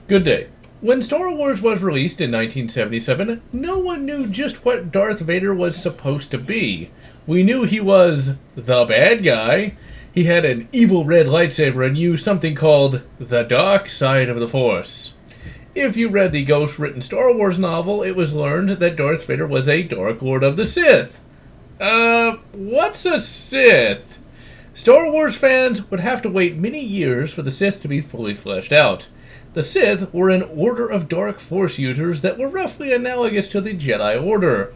Good day. When Star Wars was released in 1977, no one knew just what Darth Vader was supposed to be. We knew he was the bad guy. He had an evil red lightsaber and used something called the dark side of the Force. If you read the ghost-written Star Wars novel, it was learned that Darth Vader was a Dark Lord of the Sith. What's a Sith? Star Wars fans would have to wait many years for the Sith to be fully fleshed out. The Sith were an order of dark force users that were roughly analogous to the Jedi Order.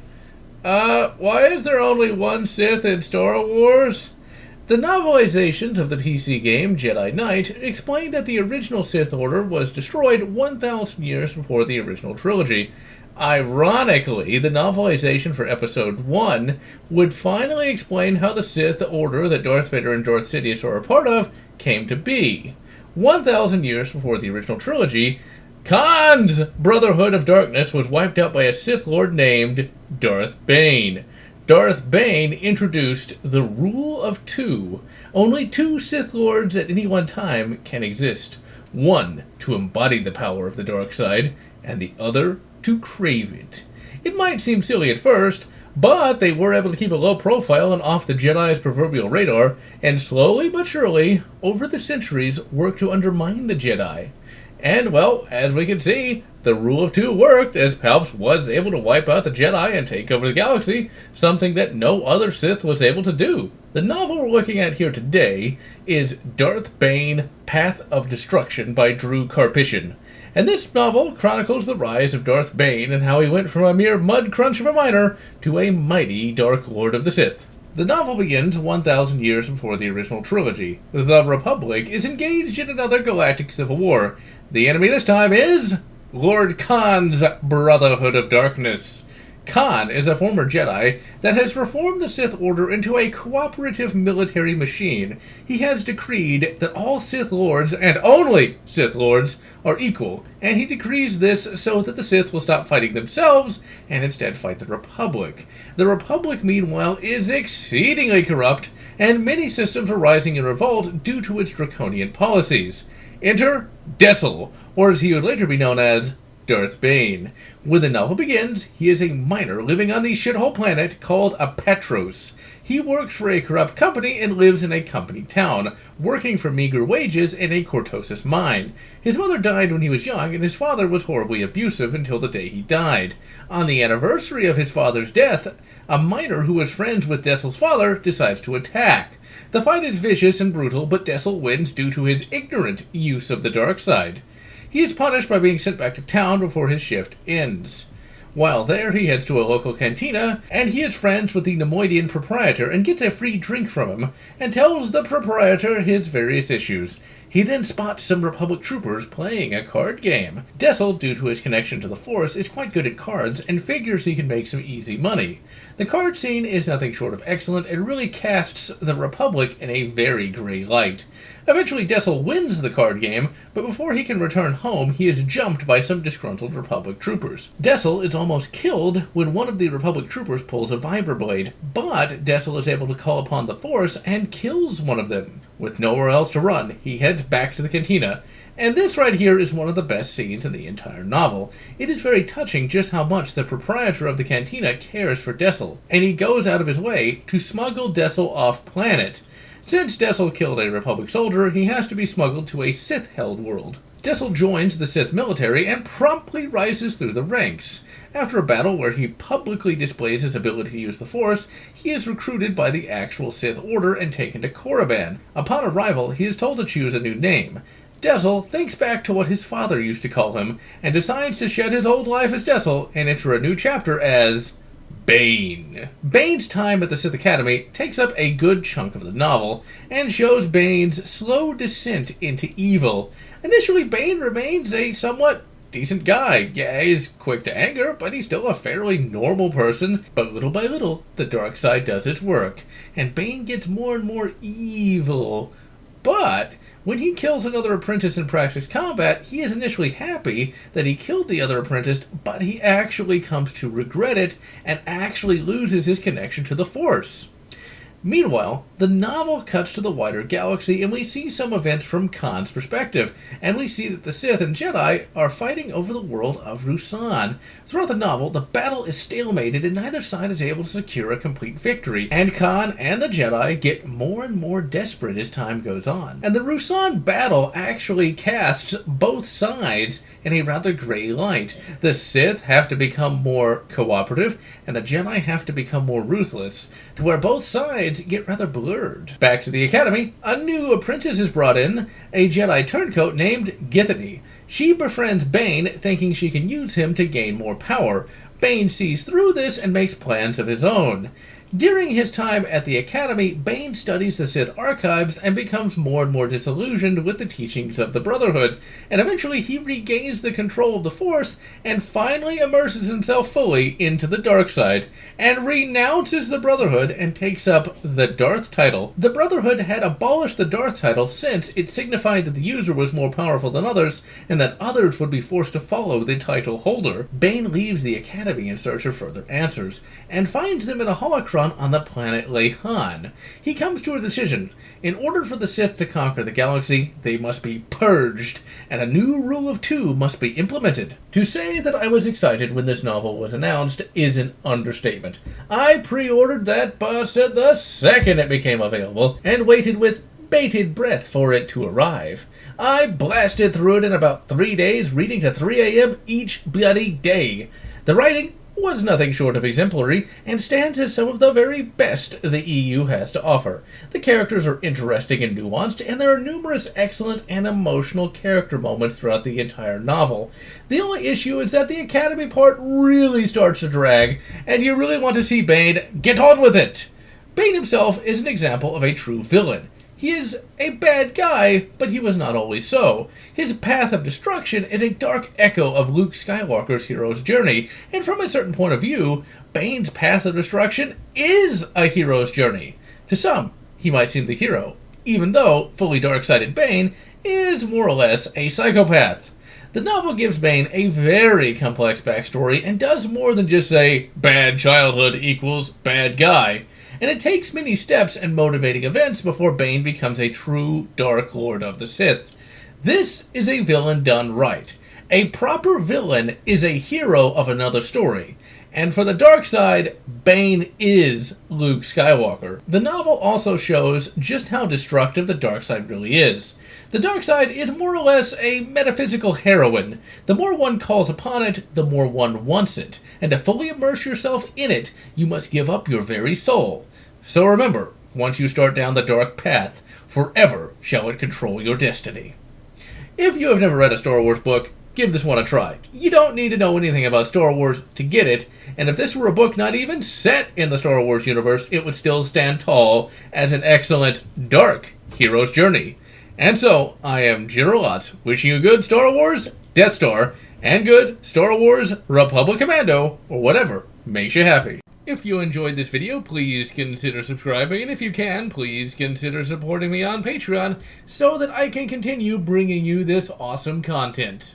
Why is there only one Sith in Star Wars? The novelizations of the PC game Jedi Knight explain that the original Sith Order was destroyed 1,000 years before the original trilogy. Ironically, the novelization for Episode 1 would finally explain how the Sith Order that Darth Vader and Darth Sidious are a part of came to be. 1,000 years before the original trilogy, Khan's Brotherhood of Darkness was wiped out by a Sith Lord named Darth Bane. Darth Bane introduced the Rule of Two. Only two Sith Lords at any one time can exist. One to embody the power of the dark side, and the other to crave it. It might seem silly at first, but they were able to keep a low profile and off the Jedi's proverbial radar, and slowly but surely, over the centuries, worked to undermine the Jedi. And, well, as we can see, the Rule of Two worked, as Palps was able to wipe out the Jedi and take over the galaxy, something that no other Sith was able to do. The novel we're looking at here today is Darth Bane, Path of Destruction by Drew Karpyshyn. And this novel chronicles the rise of Darth Bane and how he went from a mere mud crunch of a miner to a mighty Dark Lord of the Sith. The novel begins 1,000 years before the original trilogy. The Republic is engaged in another galactic civil war. The enemy this time is Lord Khan's Brotherhood of Darkness. Khan is a former Jedi that has reformed the Sith Order into a cooperative military machine. He has decreed that all Sith Lords, and only Sith Lords, are equal, and he decrees this so that the Sith will stop fighting themselves and instead fight the Republic. The Republic, meanwhile, is exceedingly corrupt, and many systems are rising in revolt due to its draconian policies. Enter Dessel, or as he would later be known as Darth Bane. When the novel begins, he is a miner living on the shithole planet called a Petros. He works for a corrupt company and lives in a company town, working for meager wages in a cortosis mine. His mother died when he was young, and his father was horribly abusive until the day he died. On the anniversary of his father's death, a miner who was friends with Dessel's father decides to attack. The fight is vicious and brutal, but Dessel wins due to his ignorant use of the dark side. He is punished by being sent back to town before his shift ends. While there, he heads to a local cantina, and he is friends with the Nemoidian proprietor and gets a free drink from him, and tells the proprietor his various issues. He then spots some Republic troopers playing a card game. Dessel, due to his connection to the Force, is quite good at cards and figures he can make some easy money. The card scene is nothing short of excellent and really casts the Republic in a very gray light. Eventually, Dessel wins the card game, but before he can return home, he is jumped by some disgruntled Republic troopers. Dessel is almost killed when one of the Republic troopers pulls a vibroblade, but Dessel is able to call upon the Force and kills one of them. With nowhere else to run, he heads back to the cantina, and this right here is one of the best scenes in the entire novel. It is very touching just how much the proprietor of the cantina cares for Dessel, and he goes out of his way to smuggle Dessel off-planet. Since Dessel killed a Republic soldier, he has to be smuggled to a Sith-held world. Dessel joins the Sith military and promptly rises through the ranks. After a battle where he publicly displays his ability to use the Force, he is recruited by the actual Sith Order and taken to Korriban. Upon arrival, he is told to choose a new name. Dessel thinks back to what his father used to call him, and decides to shed his old life as Dessel and enter a new chapter as Bane. Bane's time at the Sith Academy takes up a good chunk of the novel, and shows Bane's slow descent into evil. Initially, Bane remains a somewhat decent guy. Yeah, he's quick to anger, but he's still a fairly normal person. But little by little, the dark side does its work, and Bane gets more and more evil. But when he kills another apprentice in practice combat, he is initially happy that he killed the other apprentice, but he actually comes to regret it and actually loses his connection to the Force. Meanwhile, The novel cuts to the wider galaxy, and we see some events from Khan's perspective, and we see that the Sith and Jedi are fighting over the world of Ruusan. Throughout the novel, the battle is stalemated, and neither side is able to secure a complete victory, and Khan and the Jedi get more and more desperate as time goes on. And the Ruusan battle actually casts both sides in a rather gray light. The Sith have to become more cooperative, and the Jedi have to become more ruthless, to where both sides get rather blurred. Back to the Academy, a new apprentice is brought in, a Jedi turncoat named Githany. She befriends Bane, thinking she can use him to gain more power. Bane sees through this and makes plans of his own. During his time at the Academy, Bane studies the Sith archives and becomes more and more disillusioned with the teachings of the Brotherhood, and eventually he regains the control of the Force and finally immerses himself fully into the dark side, and renounces the Brotherhood and takes up the Darth title. The Brotherhood had abolished the Darth title since it signified that the user was more powerful than others, and that others would be forced to follow the title holder. Bane leaves the Academy in search of further answers, and finds them in a holocron on the planet Leihan. He comes to a decision. In order for the Sith to conquer the galaxy, they must be purged, and a new rule of two must be implemented. To say that I was excited when this novel was announced is an understatement. I pre-ordered that bastard the second it became available, and waited with bated breath for it to arrive. I blasted through it in about 3 days, reading to 3 a.m. each bloody day. The writing was nothing short of exemplary, and stands as some of the very best the EU has to offer. The characters are interesting and nuanced, and there are numerous excellent and emotional character moments throughout the entire novel. The only issue is that the Academy part really starts to drag, and you really want to see Bane get on with it. Bane himself is an example of a true villain. He is a bad guy, but he was not always so. His path of destruction is a dark echo of Luke Skywalker's hero's journey, and from a certain point of view, Bane's path of destruction is a hero's journey. To some, he might seem the hero, even though fully dark-sided Bane is more or less a psychopath. The novel gives Bane a very complex backstory and does more than just say, bad childhood equals bad guy. And it takes many steps and motivating events before Bane becomes a true Dark Lord of the Sith. This is a villain done right. A proper villain is a hero of another story. And for the dark side, Bane is Luke Skywalker. The novel also shows just how destructive the dark side really is. The dark side is more or less a metaphysical heroin. The more one calls upon it, the more one wants it. And to fully immerse yourself in it, you must give up your very soul. So remember, once you start down the dark path, forever shall it control your destiny. If you have never read a Star Wars book, give this one a try. You don't need to know anything about Star Wars to get it, and if this were a book not even set in the Star Wars universe, it would still stand tall as an excellent, dark hero's journey. And so, I am GeneralLotz, wishing you good Star Wars Death Star, and good Star Wars Republic Commando, or whatever makes you happy. If you enjoyed this video, please consider subscribing, and if you can, please consider supporting me on Patreon so that I can continue bringing you this awesome content.